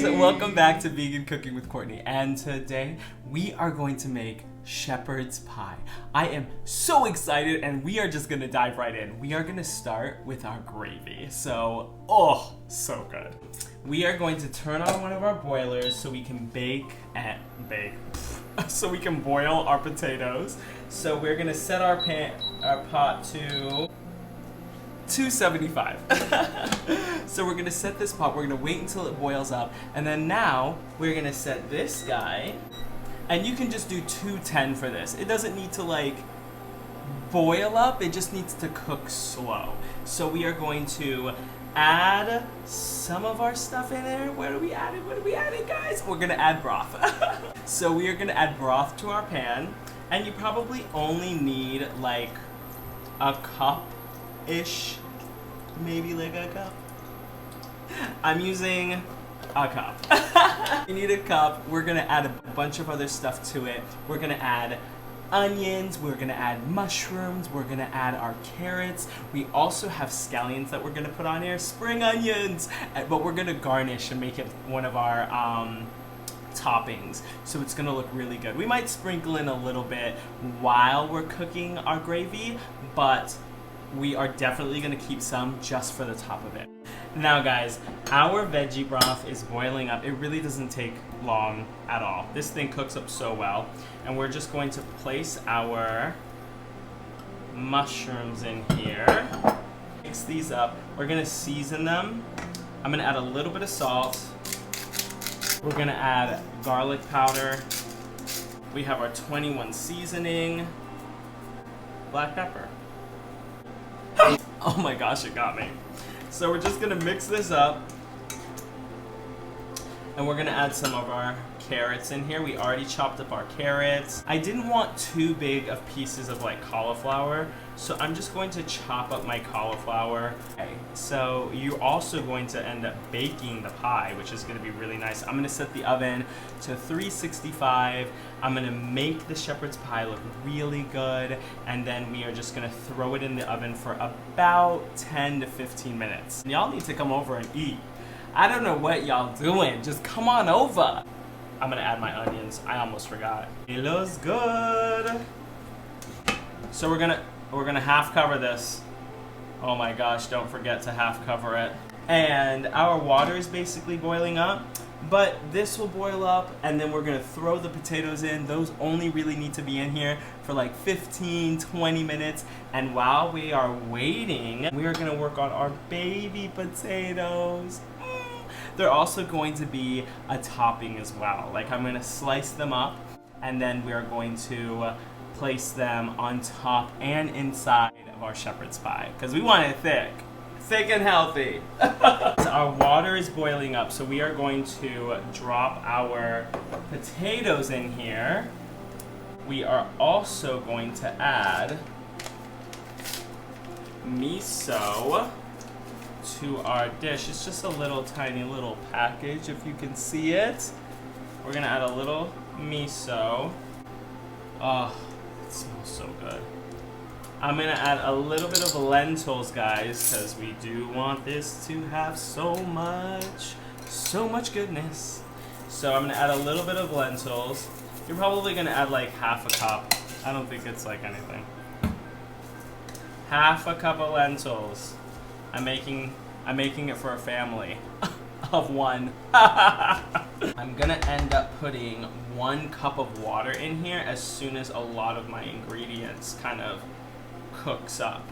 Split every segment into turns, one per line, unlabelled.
guys, welcome back to Vegan Cooking with Courtney, and today we are going to make shepherd's pie. I am so excited, and we are just gonna dive right in. We are gonna start with our gravy. So, oh, so good. We are going to turn on one of our boilers so we can so we can boil our potatoes. So we're gonna set our pot to 275. So we're gonna set this pot, we're gonna wait until it boils up, and then now we're gonna set this guy, and you can just do 210 for this. It doesn't need to like boil up, it just needs to cook slow. So we are going to add some of our stuff in there. What are we adding, guys? We're gonna add broth. So we are gonna add broth to our pan, and you probably only need like a cup-ish, maybe like a cup. I'm using a cup. You need a cup. We're gonna add a bunch of other stuff to it. We're gonna add onions, we're gonna add mushrooms, we're gonna add our carrots. We also have scallions that we're gonna put on here, spring onions, but we're gonna garnish and make it one of our toppings, so it's gonna look really good. We might sprinkle in a little bit while we're cooking our gravy, but we are definitely gonna keep some just for the top of it. Now guys, our veggie broth is boiling up. It really doesn't take long at all. This thing cooks up so well. And we're just going to place our mushrooms in here. Mix these up. We're gonna season them. I'm gonna add a little bit of salt. We're gonna add garlic powder. We have our 21 seasoning. Black pepper. Oh my gosh, it got me. So we're just gonna mix this up, and we're gonna add some of our carrots in here. We already chopped up our carrots. I didn't want too big of pieces of like cauliflower, so I'm just going to chop up my cauliflower. Okay, so you're also going to end up baking the pie, which is gonna be really nice. I'm gonna set the oven to 365. I'm gonna make the shepherd's pie look really good, and then we are just gonna throw it in the oven for about 10 to 15 minutes. Y'all need to come over and eat. I don't know what y'all doing, just come on over. I'm gonna add my onions. I almost forgot. It looks good. So we're gonna half cover this. Oh my gosh, don't forget to half cover it. And our water is basically boiling up, but this will boil up, and then we're gonna throw the potatoes in. Those only really need to be in here for like 15, 20 minutes. And while we are waiting, we are gonna work on our baby potatoes. They're also going to be a topping as well. Like I'm gonna slice them up, and then we are going to place them on top and inside of our shepherd's pie, because we want it thick and healthy. So our water is boiling up, so we are going to drop our potatoes in here. We are also going to add miso to our dish. It's just a little tiny little package, if you can see it. We're gonna add a little miso. Oh, it smells so good. I'm gonna add a little bit of lentils, guys, because we do want this to have so much goodness. So I'm gonna add a little bit of lentils. You're probably gonna add like half a cup. I don't think it's like anything. Half a cup of lentils. I'm making it for a family of one. I'm gonna end up putting 1 cup of water in here as soon as a lot of my ingredients kind of cooks up.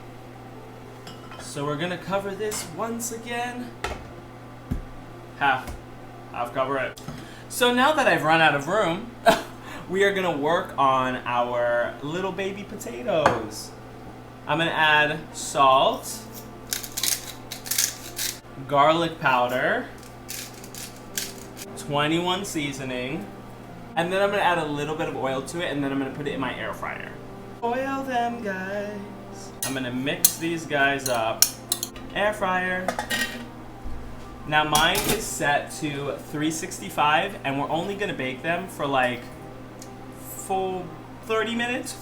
So we're gonna cover this once again. Half cover it. So now that I've run out of room, we are gonna work on our little baby potatoes. I'm gonna add salt, garlic powder, 21 seasoning, and then I'm gonna add a little bit of oil to it, and then I'm gonna put it in my air fryer. Oil them, guys. I'm gonna mix these guys up. Air fryer. Now mine is set to 365, and we're only gonna bake them for like full 30 minutes.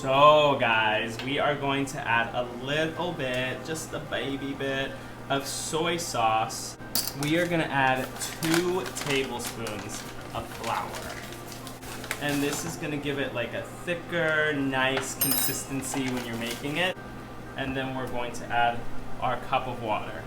So guys, we are going to add a little bit, just a baby bit, of soy sauce. We are gonna add 2 tablespoons of flour. And this is gonna give it like a thicker, nice consistency when you're making it. And then we're going to add our cup of water.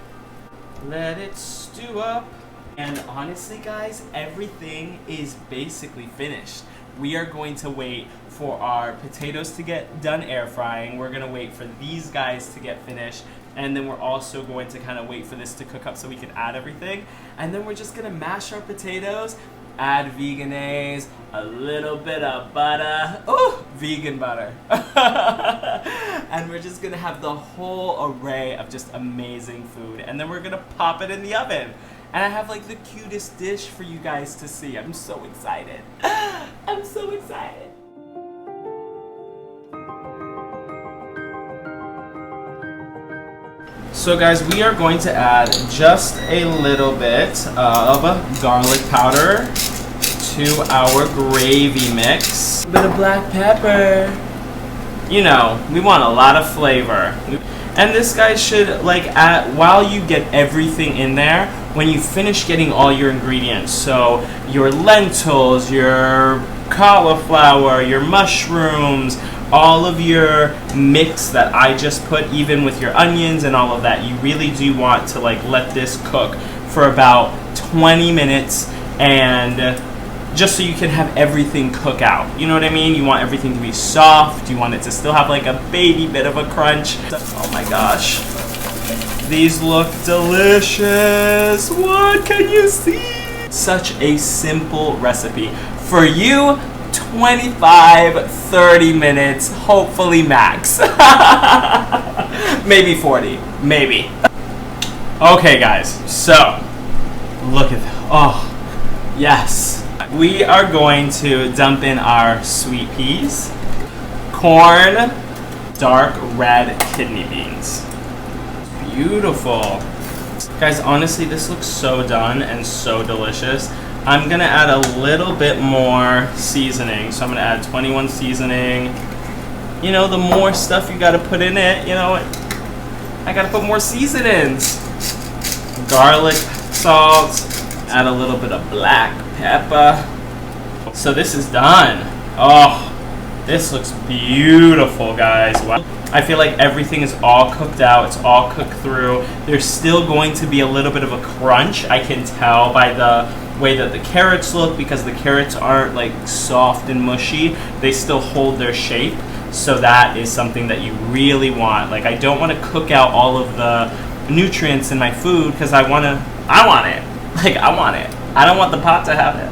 Let it stew up. And honestly, guys, everything is basically finished. We are going to wait for our potatoes to get done air frying. We're gonna wait for these guys to get finished. And then we're also going to kind of wait for this to cook up so we can add everything. And then we're just gonna mash our potatoes, add veganese, a little bit of butter. Oh, vegan butter. And we're just gonna have the whole array of just amazing food. And then we're gonna pop it in the oven. And I have like the cutest dish for you guys to see. I'm so excited. I'm so excited. So guys, we are going to add just a little bit of garlic powder to our gravy mix. A bit of black pepper. You know, we want a lot of flavor. And this guy should like add, while you get everything in there, when you finish getting all your ingredients, so your lentils, your cauliflower, your mushrooms, all of your mix that I just put, even with your onions and all of that, you really do want to like let this cook for about 20 minutes, and just so you can have everything cook out. You know what I mean? You want everything to be soft. You want it to still have like a baby bit of a crunch. Oh my gosh. These look delicious. What can you see? Such a simple recipe. For you, 25, 30 minutes, hopefully max. Maybe 40, maybe. Okay guys, so look at that. Oh, yes. We are going to dump in our sweet peas, corn, dark red kidney beans. Beautiful. Guys, honestly, this looks so done and so delicious. I'm gonna add a little bit more seasoning. So I'm gonna add 21 seasoning. You know, the more stuff you gotta put in it, you know, I gotta put more seasonings. Garlic salt, add a little bit of black pepper. So this is done. Oh, this looks beautiful, guys. Wow. I feel like everything is all cooked out. It's all cooked through. There's still going to be a little bit of a crunch. I can tell by the way that the carrots look, because the carrots aren't like soft and mushy. They still hold their shape. So that is something that you really want. Like, I don't want to cook out all of the nutrients in my food because I want it. Like, I want it. I don't want the pot to have it.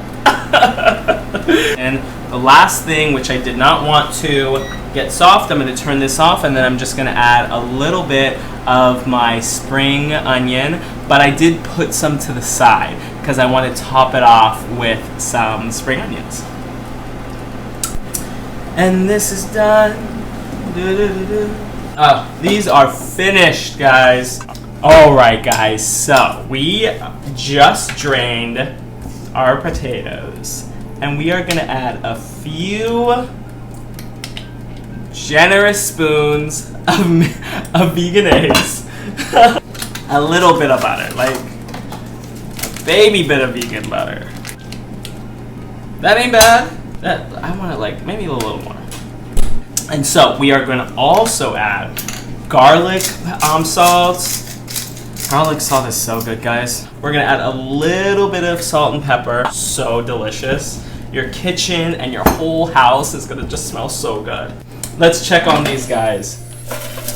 And the last thing, which I did not want to get soft, I'm going to turn this off, and then I'm just going to add a little bit of my spring onion, but I did put some to the side because I want to top it off with some spring onions. And this is done. Oh, these are finished, guys. Alright guys, so we just drained our potatoes, and we are going to add a few generous spoons of vegan eggs, a little bit of butter, like a baby bit of vegan butter. That ain't bad. I want it like maybe a little more. And so we are going to also add garlic salt. Garlic salt is so good, guys. We're gonna add a little bit of salt and pepper. So delicious. Your kitchen and your whole house is gonna just smell so good. Let's check on these guys.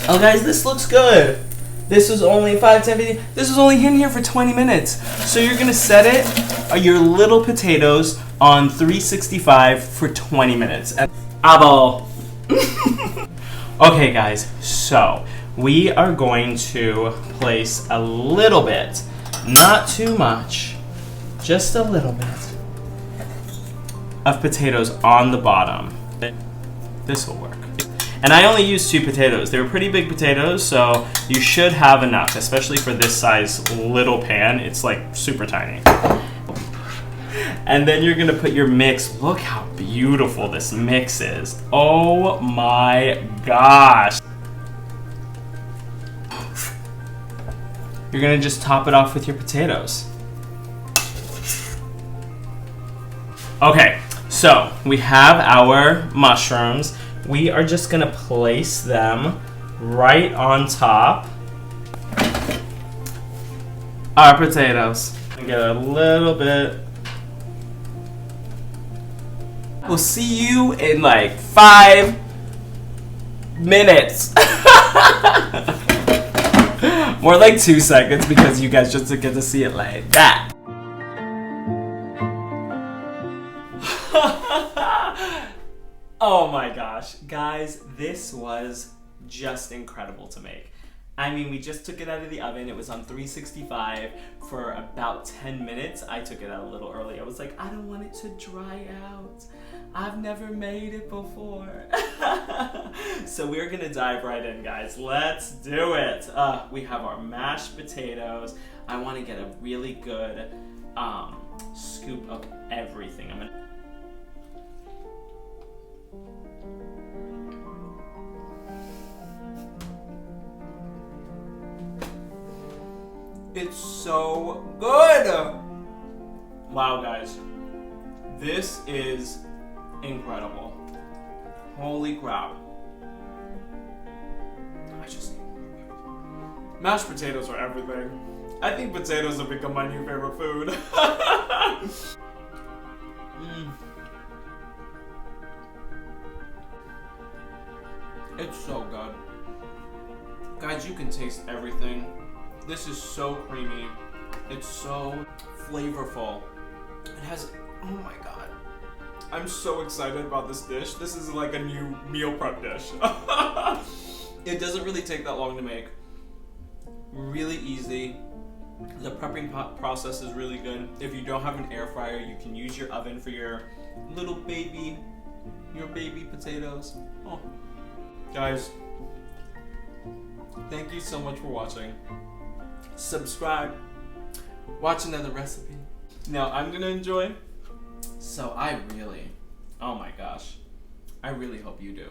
Oh guys, this looks good. This was only 5, 10, 15. This was only in here for 20 minutes. So you're gonna set it, your little potatoes, on 365 for 20 minutes. And abo. Okay guys, so we are going to place a little bit, not too much, just a little bit of potatoes on the bottom. This will work. And I only used 2 potatoes. They were pretty big potatoes, so you should have enough, especially for this size little pan. It's like super tiny. And then you're gonna put your mix. Look how beautiful this mix is. Oh my gosh. you're gonna just top it off with your potatoes. Okay, so we have our mushrooms. We are just gonna place them right on top our potatoes. Get a little bit. We'll see you in like 5 minutes. More like 2 seconds because you guys just get to see it like that. Oh my gosh, guys, this was just incredible to make. I mean, we just took it out of the oven. It was on 365 for about 10 minutes. I took it out a little early. I was like, I don't want it to dry out. I've never made it before. So we're gonna dive right in, guys. Let's do it. We have our mashed potatoes. I wanna get a really good scoop of everything. It's so good! Wow, guys. This is incredible. Holy crap. Mashed potatoes are everything. I think potatoes have become my new favorite food. It's so good. Guys, you can taste everything. This is so creamy. It's so flavorful. It has, oh my god. I'm so excited about this dish. This is like a new meal prep dish. It doesn't really take that long to make. Really easy. The prepping process is really good. If you don't have an air fryer, you can use your oven for your little baby, potatoes. Oh. Guys, thank you so much for watching. Subscribe, watch another recipe. Now I'm gonna enjoy. So oh my gosh, I really hope you do.